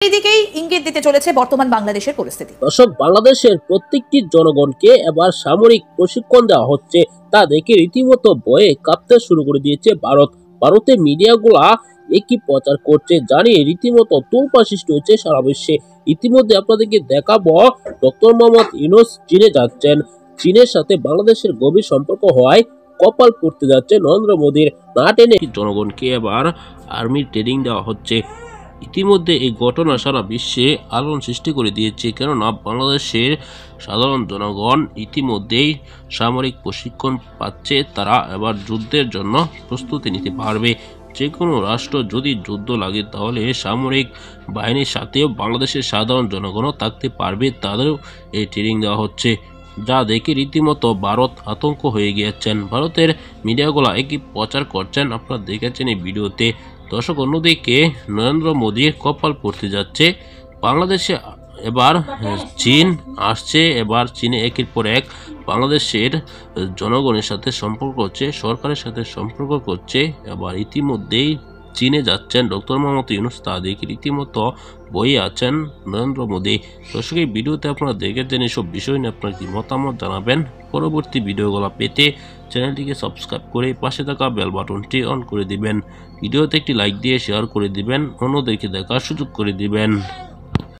এদিকেই ইঙ্গিত দিতে চলেছে বর্তমান বাংলাদেশের পরিস্থিতি। দর্শক, বাংলাদেশের প্রত্যেকটি জনগণকে এবার সামরিক প্রশিক্ষণ দেওয়া হচ্ছে, তা দেখে রীতিমতো ভয়ে কাঁপতে শুরু করে দিয়েছে ভারতের মিডিয়াগুলা একই প্রচার করছে, জানিয়ে রীতিমতো তোলপাড় সৃষ্টি হয়েছে সারা বিশ্বে। ইতিমধ্যে আপনাদেরকে দেখাবো ডক্টর মোহাম্মদ ইউনূস চীনে যাচ্ছেন। চীনের সাথে বাংলাদেশের গভীর সম্পর্ক হওয়ায় কপাল পড়তে যাচ্ছে নরেন্দ্র মোদীর। না টেনে জনগণকে এবার আর্মির ট্রেনিং দেওয়া হচ্ছে। ইতিমধ্যে এই ঘটনা সারা বিশ্বে আলোড়ন সৃষ্টি করে দিয়েছে, কেননা বাংলাদেশের সাধারণ জনগণ ইতিমধ্যেই সামরিক প্রশিক্ষণ পাচ্ছে। তারা এবার যুদ্ধের জন্য প্রস্তুতি নিতে পারবে। যে কোনো রাষ্ট্র যদি যুদ্ধ লাগে তাহলে সামরিক বাহিনীর সাথেও বাংলাদেশের সাধারণ জনগণও থাকতে পারবে। তাদেরও এই ট্রেনিং দেওয়া হচ্ছে, যা দেখে রীতিমতো ভারত আতঙ্ক হয়ে গিয়েছেন। ভারতের মিডিয়াগুলো একই প্রচার করছেন, আপনারা দেখেছেন এই ভিডিওতে। দর্শক, অন্যদিকে নরেন্দ্র মোদীর কপাল পড়তে যাচ্ছে। বাংলাদেশে এবার চীন আসছে। এবার চীনে একের পর এক বাংলাদেশের জনগণের সাথে সম্পর্ক করছে, সরকারের সাথে সম্পর্ক করছে। এবার ইতিমধ্যেই চীনে যাচ্ছেন ডক্টর মোহাম্মদ ইউনূস, তা দেখে রীতিমতো বই আছেন নরেন্দ্র মোদী। দর্শক, এই ভিডিওতে আপনারা দেখেছেন, এসব বিষয় নিয়ে আপনার কি মতামত জানাবেন। পরবর্তী ভিডিওগুলো পেতে চ্যানেলটিকে সাবস্ক্রাইব করে পাশে থাকা বেল বাটনটি অন করে দিবেন। ভিডিওতে একটি লাইক দিয়ে শেয়ার করে দিবেন, অন্যদেরকে দেখার সুযোগ করে দিবেন।